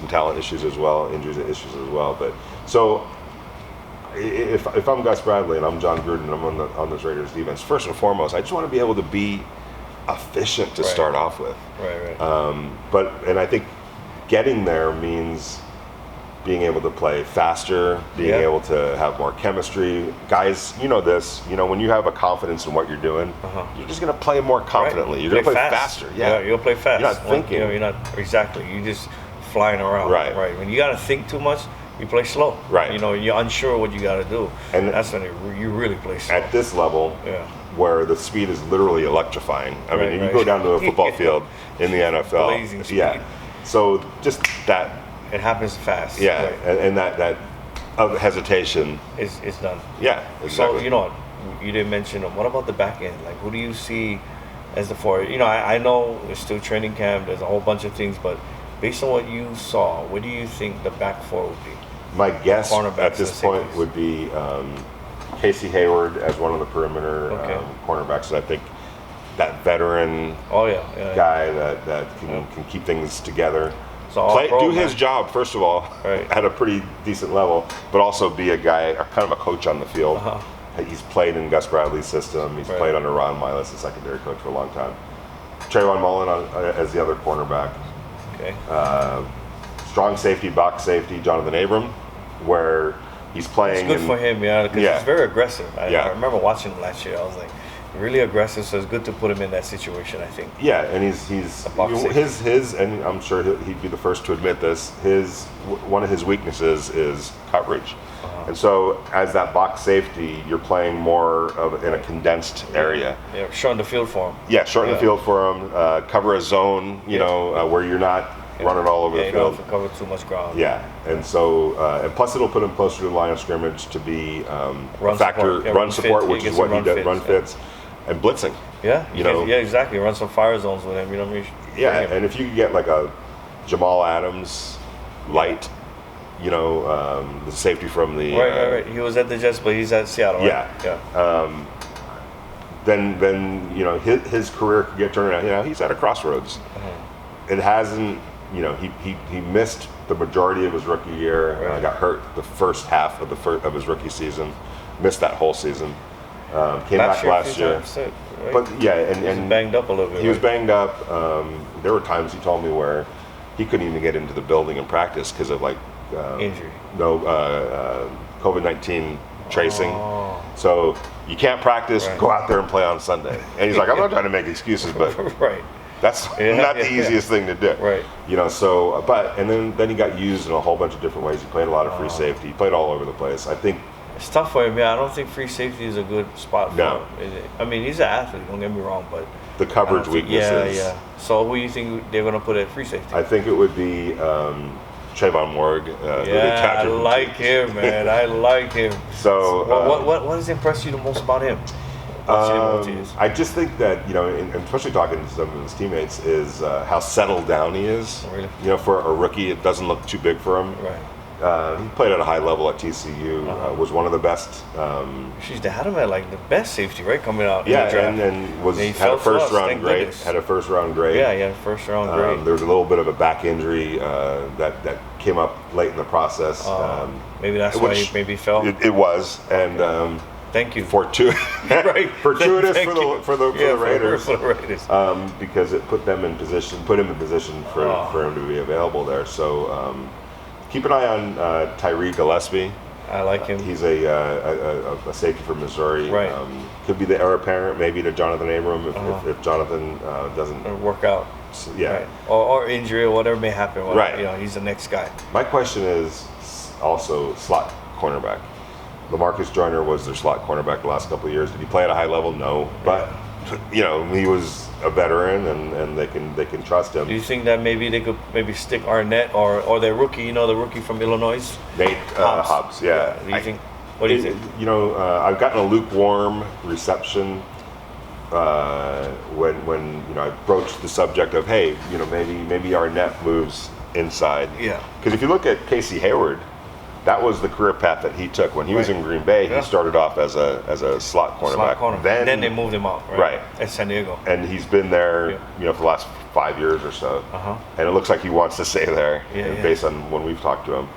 some talent issues as well, injuries issues as well. But so if I'm Gus Bradley and I'm John Gruden and I'm on this Raiders defense, first and foremost, I just want to be able to be efficient to start off with. Right. And I think getting there means being able to play faster, being able to have more chemistry. Guys, you know this, when you have a confidence in what you're doing, you're just going to play more confidently. You're going to play faster. Yeah, you'll play fast. You're not thinking. You're not, exactly. You're just flying around. Right. When you got to think too much, you play slow. Right. You're unsure what you got to do. And that's when you really play slow. At this level, where the speed is literally electrifying. I mean, you go down to a football field in the NFL. Blazing speed. Yeah. So just that. It happens fast. Yeah, and that hesitation is done. Yeah, exactly. So you didn't mention them. What about the back end? Like, who do you see as the forward? I know it's still training camp. There's a whole bunch of things, but based on what you saw, what do you think the back four would be? My guess at this point would be Casey Hayward as one of the perimeter cornerbacks. I think that veteran guy that can keep things together. Do his job, first of all, at a pretty decent level, but also be a guy, kind of a coach on the field. He's played in Gus Bradley's system. He's played under Ron Milas, the secondary coach, for a long time. Trayvon Mullen as the other cornerback. Okay. Strong safety, box safety, Jonathan Abram, where he's playing. It's good for him, because he's very aggressive. I remember watching him last year. I was like, really aggressive, so it's good to put him in that situation, I think. Yeah, and he's his and I'm sure he'd be the first to admit this, one of his weaknesses is coverage. And so as that box safety, you're playing more in a condensed area. Yeah, shorten the field for him. Yeah, shorten the field for him, cover a zone, where you're not running all over the field. You don't cover too much ground. Yeah, and so, and plus it'll put him closer to the line of scrimmage to be run support, which is what he does, run fits. And blitzing. Yeah, exactly. Run some fire zones with him. And if you could get like a Jamal Adams light, the safety from the right. He was at the Jets, but he's at Seattle. Right? Yeah. Then his career could get turned around. He's at a crossroads. It hasn't. He missed the majority of his rookie year. Got hurt the first half of his rookie season. Missed that whole season. Came back last year. Right? But and he was banged up a little bit. He was banged up. There were times he told me where he couldn't even get into the building and practice because of injury. No, COVID-19 tracing. So you can't practice. Go out there and play on Sunday. And he's like, I'm not trying to make excuses, but that's not the easiest thing to do. Right. So and then he got used in a whole bunch of different ways. He played a lot of free safety. He played all over the place. I think. It's tough for him. I don't think free safety is a good spot for him. I mean, he's an athlete, don't get me wrong, but the coverage weaknesses. Yeah. So who do you think they're going to put at free safety? I think it would be Trayvon Morg. I like him, man. I like him. So what has impressed you the most about him? I just think that, and especially talking to some of his teammates, is how settled down he is. Really? For a rookie, it doesn't look too big for him. Right. He played at a high level at TCU. Was one of the best. They had him at the best safety, right, coming out. Yeah, in the draft. and had a first round grade. Had a first round grade. Yeah, he had a first round grade. There was a little bit of a back injury that came up late in the process. Maybe that's why he maybe fell. It was, and thank you. Fortuitous for the Raiders. For the Raiders. Because it put him in position for him to be available there. So. Keep an eye on Tyree Gillespie. I like him. He's a safety from Missouri. Right. Could be the heir apparent, maybe to Jonathan Abram if Jonathan doesn't work out. Yeah. Right. Or injury or whatever may happen. Right. He's the next guy. My question is also slot cornerback. LaMarcus Joyner was their slot cornerback the last couple of years. Did he play at a high level? No. But he was a veteran, and they can trust him. Do you think that maybe they could stick Arnett or their rookie, the rookie from Illinois? Nate Hobbs, yeah. Do you think? What do you think? I've gotten a lukewarm reception when I broached the subject of, hey, maybe Arnett moves inside. Yeah. Because if you look at Casey Hayward, that was the career path that he took. When he was in Green Bay, he started off as a slot cornerback. Then they moved him out, right? At San Diego. And he's been there, for the last 5 years or so, and it looks like he wants to stay there. Based on when we've talked to him,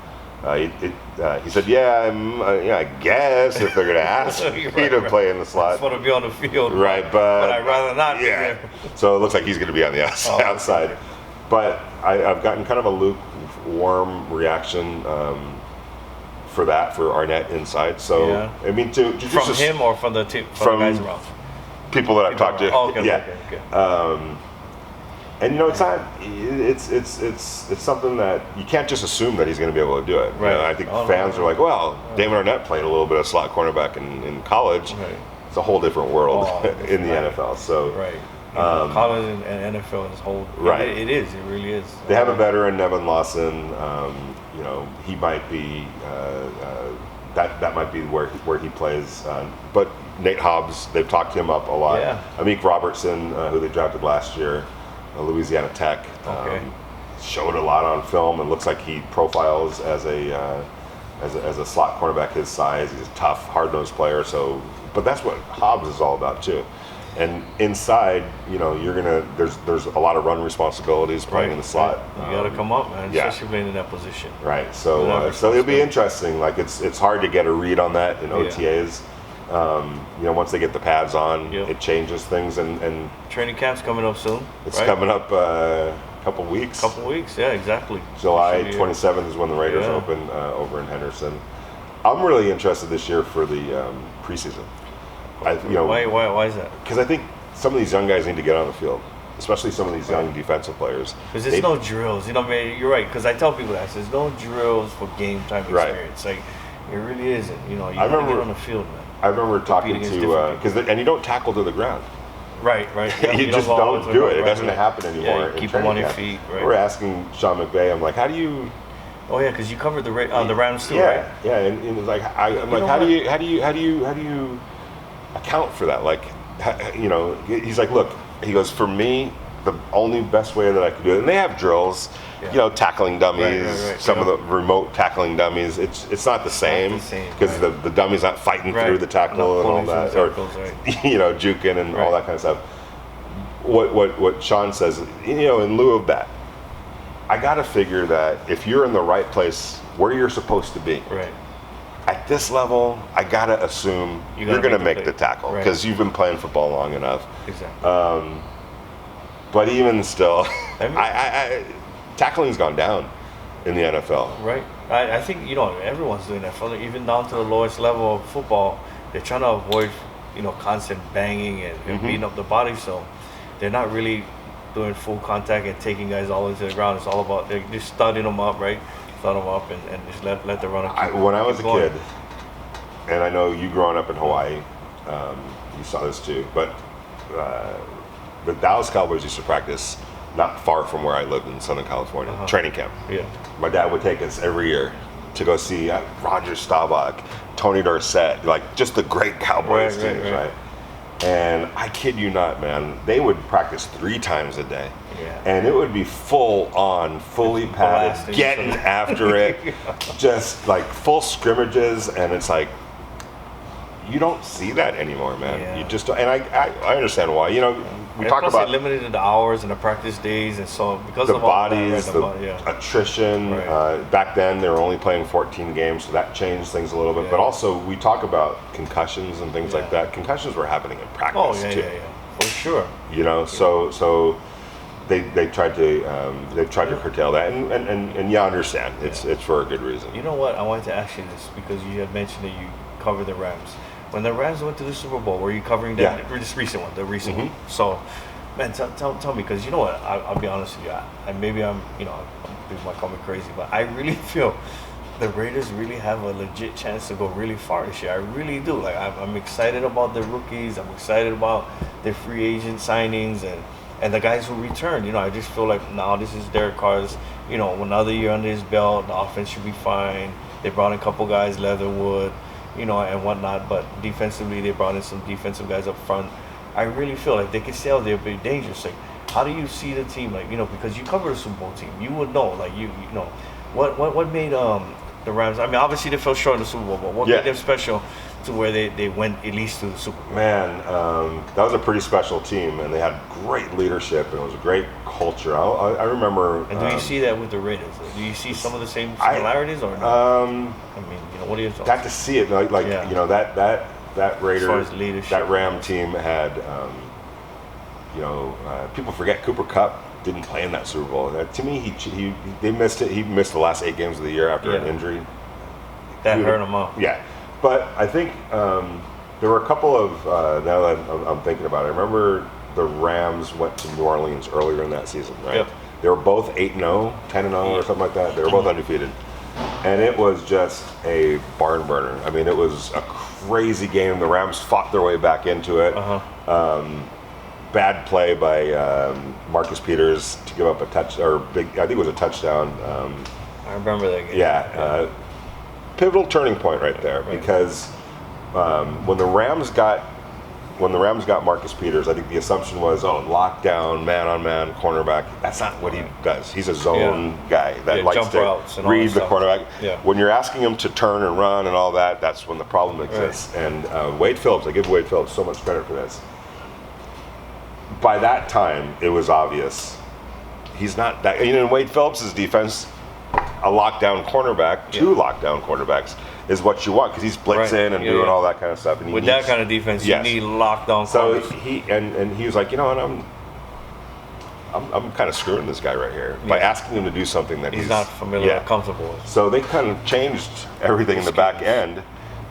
he said, I guess if they're going to ask me to play in the slot, I just want to be on the field, right? But I'd rather not. Yeah. So it looks like he's going to be on the outside. Okay. But I've gotten kind of a lukewarm reaction for Arnett inside. So I mean, from him or from the team, from the guys around. People that I've talked to. Oh, okay, okay. And it's not. It's something that you can't just assume that he's going to be able to do it. Right. I think fans are like, well, Damon Arnett played a little bit of slot cornerback in college. Right. It's a whole different world in the NFL. So college and NFL is whole. Right. It is. It really is. They have a veteran, Nevin Lawson. He might be. That might be where he plays. But Nate Hobbs, they've talked him up a lot. Yeah. Amik Robertson, who they drafted last year, Louisiana Tech, showed a lot on film and looks like he profiles as a slot cornerback his size. He's a tough, hard-nosed player. So, but that's what Hobbs is all about too. And inside, there's a lot of run responsibilities playing in the slot. You got to come up, man, especially being in that position. Right. So it'll be interesting. Like it's hard to get a read on that in OTAs. Once they get the pads on, it changes things. And training camp's coming up soon. It's coming up a couple weeks. Yeah, exactly. July 27th is when the Raiders open over in Henderson. I'm really interested this year for the preseason. Why is that? Because I think some of these young guys need to get on the field, especially some of these young defensive players. Because there's no drills. You're right. Because I tell people that there's no drills for game time experience. Like it really isn't. You got to get on the field, man. I remember talking to and you don't tackle to the ground. Right. You just don't do it. It doesn't happen anymore. Keep them on your feet. Right. We're asking Sean McVay. I'm like, how do you? Oh yeah, because you covered the Rams too, right? Yeah, and it's like I'm like, how do you account for that? Like, he's like, look, he goes, for me, the only best way that I could do it, and they have drills, tackling dummies, some of the remote tackling dummies. It's not the same because the dummy's not fighting through the tackle and all that, or juking and all that kind of stuff. What Sean says, in lieu of that, I got to figure that if you're in the right place where you're supposed to be, at this level, I got to assume you're going to make the tackle because you've been playing football long enough. Exactly. But even still, tackling's gone down in the NFL. Right. I think, everyone's doing that. Even down to the lowest level of football, they're trying to avoid, constant banging and beating up the body. So they're not really doing full contact and taking guys all into the ground. It's all about they're just studding them up, right? Stud them up and just let the runner keep When I was going. a kid, and I know you growing up in Hawaii, you saw this too, but the Dallas Cowboys used to practice not far from where I lived in Southern California, training camp. Yeah. My dad would take us every year to go see Roger Staubach, Tony Dorsett, like just the great Cowboys teams, right? And I kid you not, man, they would practice 3 times a day. Yeah. And it would be full on, fully padded, getting after it, just like full scrimmages. And it's like, you don't see that anymore, man. Yeah. You just don't. And I understand why. We talk about they limited the hours and the practice days, and so because the of all bodies, that, the attrition. Back then, they were only playing 14 games, so that changed things a little bit. But also, we talk about concussions and things like that. Concussions were happening in practice too. For sure. So they tried to curtail that, and you understand it's for a good reason. You know what? I wanted to ask you this because you had mentioned that you cover the Rams. When the Rams went to the Super Bowl, were you covering that this recent one, the recent one? So, man, tell me, because you know what? I'll be honest with you. Maybe people might call me crazy, but I really feel the Raiders really have a legit chance to go really far this year. I really do. Like, I'm excited about the rookies. I'm excited about the free agent signings and the guys who returned. I just feel like now this is Derek Carr's, another year under his belt. The offense should be fine. They brought in a couple guys, Leatherwood, and whatnot. But defensively, they brought in some defensive guys up front. I really feel like they can stay out there, be dangerous. Like, how do you see the team? Like, because you cover the Super Bowl team, you would know. Like, what made the Rams? I mean, obviously they fell short in the Super Bowl, but what made them special to where they went at least to the Super Bowl? Man, that was a pretty special team, and they had great leadership, and it was a great culture. I remember. And do you see that with the Raiders? Do you see some of the same similarities, or not? I mean, what are your thoughts? Got to see it, like that Raiders, that Ram team had. People forget Cooper Kupp didn't play in that Super Bowl. To me, they missed it. He missed the last 8 games of the year after an injury. That hurt him up. Yeah, but I think there were a couple of now that I'm thinking about it. I remember the Rams went to New Orleans earlier in that season, right? Yep. They were both 8-0, 10-0, or something like that. They were both undefeated, and it was just a barn burner. I mean, it was a crazy game. The Rams fought their way back into it. Bad play by Marcus Peters to give up a touch, or I think it was a touchdown. I remember that game. Yeah. Pivotal turning point right there, because when the Rams got Marcus Peters, I think the assumption was, lockdown, man-on-man cornerback. That's not what he does. He's a zone guy that likes to read the cornerback. Yeah. When you're asking him to turn and run and all that, that's when the problem exists. Right. And Wade Phillips, I give Wade Phillips so much credit for this. By that time, it was obvious he's not that. In Wade Phillips' defense, a lockdown cornerback, 2 lockdown quarterbacks is what you want, because he's blitzing and doing all that kind of stuff. And with that kind of defense, you need lockdown. So he was like, and I'm kind of screwing this guy right here by asking him to do something that he's not familiar or comfortable with. So they kind of changed everything in the back end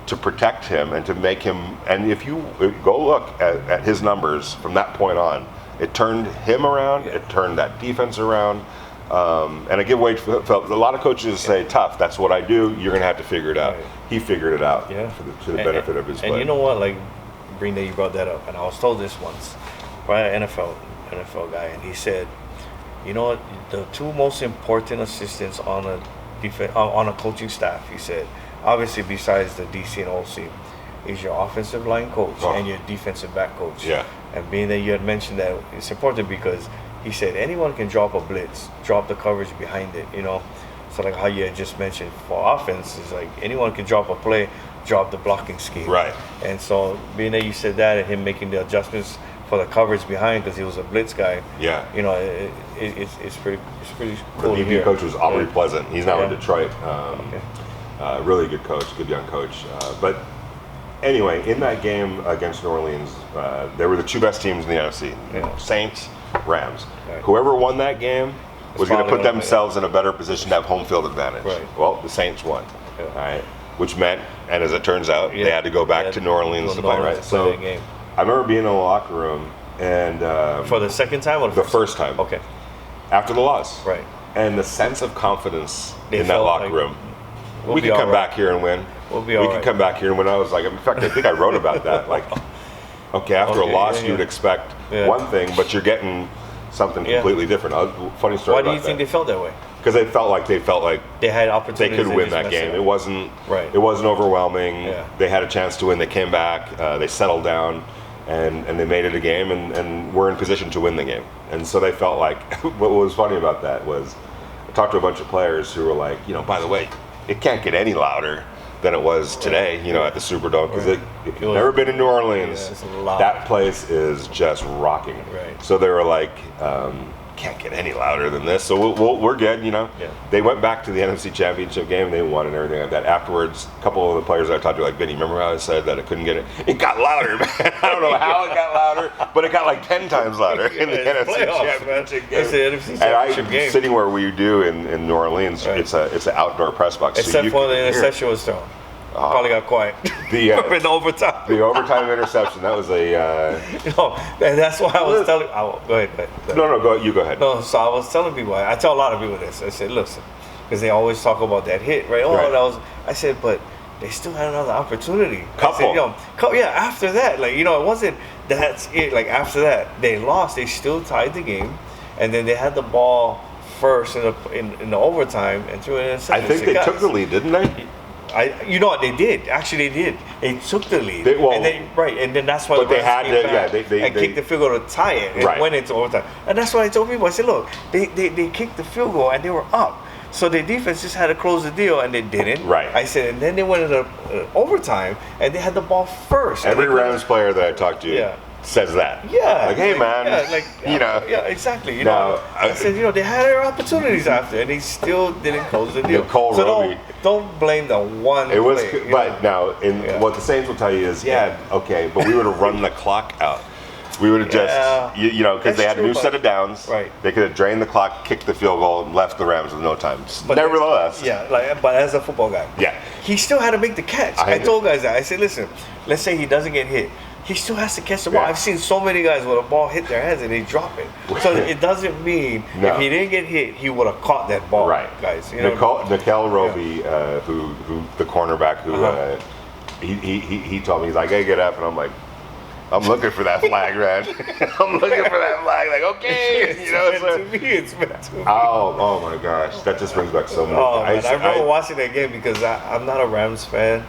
to protect him and to make him. And if you go look at his numbers from that point on, it turned him around. It turned that defense around. And I give Wade Phillips. A lot of coaches say, "Tough. That's what I do. You're going to have to figure it out." Right. He figured it out to the benefit of his play. And you know what? Like, Breen, that you brought that up, and I was told this once by an NFL guy, and he said, "You know what? The 2 most important assistants on a coaching staff," he said, obviously besides the DC and OC, is your offensive line coach and your defensive back coach. Yeah. And being that you had mentioned that, it's important because he said anyone can drop a blitz, drop the coverage behind it, So like how you had just mentioned for offense, is like anyone can drop a play, drop the blocking scheme. Right. And so being that you said that, and him making the adjustments for the coverage behind, because he was a blitz guy. Yeah. It's pretty cool. The DB coach was Aubrey Pleasant. He's now in Detroit. Really good coach, good young coach. But anyway, in that game against New Orleans, they were the 2 best teams in the NFC. Saints, Rams. Right. Whoever won that game was going to put themselves in a better position to have home field advantage. Right. Well, the Saints won. Yeah. All right. Which meant, and as it turns out, they had to go back to New Orleans to play. Right. So I remember being in the locker room and for the second time or the first time? Okay. After the loss. Right. And the sense of confidence in that locker room. We can come back here and win. We can come back here and win. I was like, in fact, I think I wrote about that. Like, okay, after a loss, you'd expect one thing, but you're getting something completely different. Funny story. Why do you think they felt that way? Because they felt like they had opportunities. They could win that game. It wasn't overwhelming. Yeah. They had a chance to win. They came back. They settled down, and they made it a game, and were in position to win the game. And so they felt like. What was funny about that was, I talked to a bunch of players who were like, by the way, it can't get any louder than it was today, at the Superdome, because if you've never been in New Orleans, that place is just rocking. Right. So they were like, can't get any louder than this. So we're good, Yeah. They went back to the NFC Championship game, they won and everything like that. Afterwards, a couple of the players I talked to, like Vinny, remember how I said that it couldn't get it? It got louder, man. I don't know how it got louder, but it got like 10 times louder in the NFC Championship game. It's the NFC Championship game. Sitting where we do in New Orleans, it's an outdoor press box. Except for the interception was thrown. Probably got quiet. In the overtime. The overtime interception. That was that's why I was telling. Go ahead. No, you go ahead. No, so I was telling people. I tell a lot of people this. I said, listen, because they always talk about that hit, right? That was. I said, but they still had another opportunity. Couple. I said, after that, it wasn't. That's it. Like after that, they lost. They still tied the game, and then they had the ball first in the overtime and threw it in. I think they took the lead, didn't they? You know what they did? Actually, they did. They took the lead, and then that's why. But they had to, they kicked the field goal to tie it, and went into overtime. And that's why I told people. I said, look, they kicked the field goal and they were up. So the defense just had to close the deal, and they didn't. Right. I said, and then they went into overtime, and they had the ball first. Every Rams player that I talked to Yeah. says that. Yeah. Like, hey, man. Yeah, like, you know. Yeah, exactly. You Now, know, I said, you know, they had their opportunities after, and they still didn't close the deal. Nicole so Roby. don't blame the one It was, play, but know? now, what the Saints will tell you is, okay, but we would have run the clock out. We would have just, you know, because they had a new set of downs. Right. They could have drained the clock, kicked the field goal, and left the Rams with no time. But nevertheless. But as a football guy. Yeah. He still had to make the catch. I told guys that. I said, listen, let's say he doesn't get hit. He still has to catch the ball. I've seen so many guys with a ball hit their hands and they drop it. So it doesn't mean if he didn't get hit, he would have caught that ball, guys. You know? Nicole Roby, who the cornerback, who he told me, he's like, hey, get up, and I'm like, I'm looking for that flag, man. I'm looking for that flag. Like, okay, you know. It's meant to be. Oh my gosh, that just brings back so much. I remember watching that game because I'm not a Rams fan.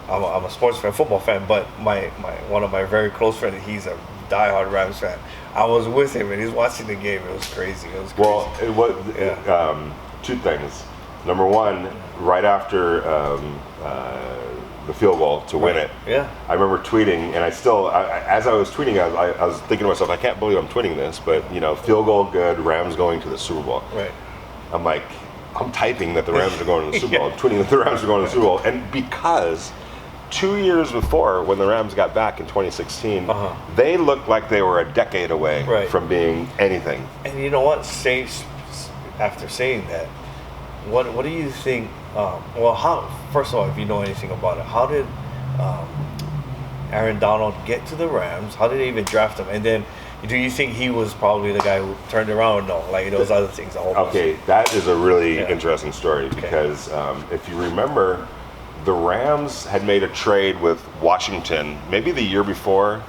I'm a sports fan, football fan, but one of my very close friends, he's a diehard Rams fan. I was with him and he's watching the game. It was crazy. Well, it was two things. Number one, right after the field goal to win it. Yeah. I remember tweeting, and as I was tweeting, I was thinking to myself, I can't believe I'm tweeting this, but you know, field goal good, Rams going to the Super Bowl. Right. I'm like, I'm typing that the Rams are going to the Super Bowl. I'm tweeting that the Rams are going to the Super Bowl, and because 2 years before, when the Rams got back in 2016, they looked like they were a decade away from being anything. And you know what? After saying that, what do you think? First of all, if you know anything about it, how did Aaron Donald get to the Rams? How did they even draft him? And then, do you think he was probably the guy who turned around? Or no, like those other things. Okay, that is a really interesting story because if you remember, the Rams had made a trade with Washington maybe the year before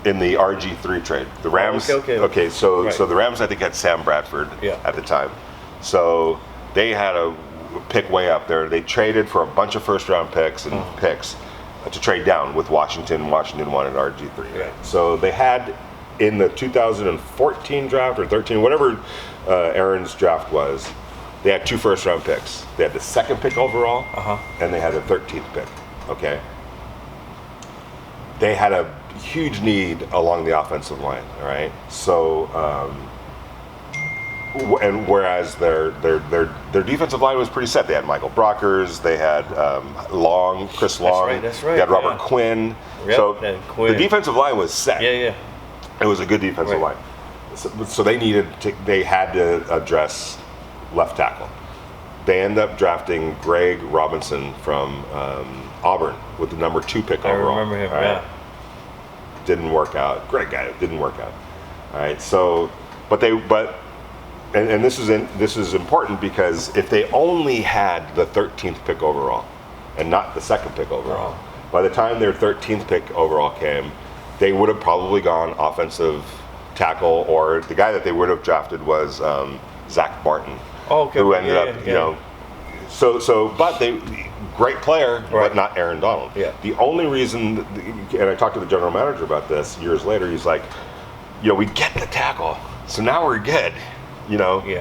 in the RG3 trade. The Rams. So the Rams, I think, had Sam Bradford at the time. So they had a pick way up there. They traded for a bunch of first-round picks and picks to trade down with Washington. Washington wanted RG3. Right. So they had in the 2014 draft or 13, whatever Aaron's draft was, they had 2 first-round picks. They had the 2nd pick overall, and they had the 13th pick. Okay. They had a huge need along the offensive line. All right. So. And whereas their defensive line was pretty set, they had Michael Brockers, they had Chris Long, that's right. They had Robert Quinn. Yep, So the defensive line was set. Yeah. It was a good defensive line. So they had to address left tackle. They end up drafting Greg Robinson from Auburn with the number 2 pick overall. I remember him. Didn't work out. Great guy. Didn't work out. All right. So, And this is important because if they only had the 13th pick overall and not the 2nd pick overall, by the time their 13th pick overall came, they would have probably gone offensive tackle, or the guy that they would have drafted was Zach Martin, who ended up, you know, but great player, but not Aaron Donald. Yeah. The only reason, and I talked to the general manager about this years later, he's like, you know, we get the tackle, so now we're good. You know, we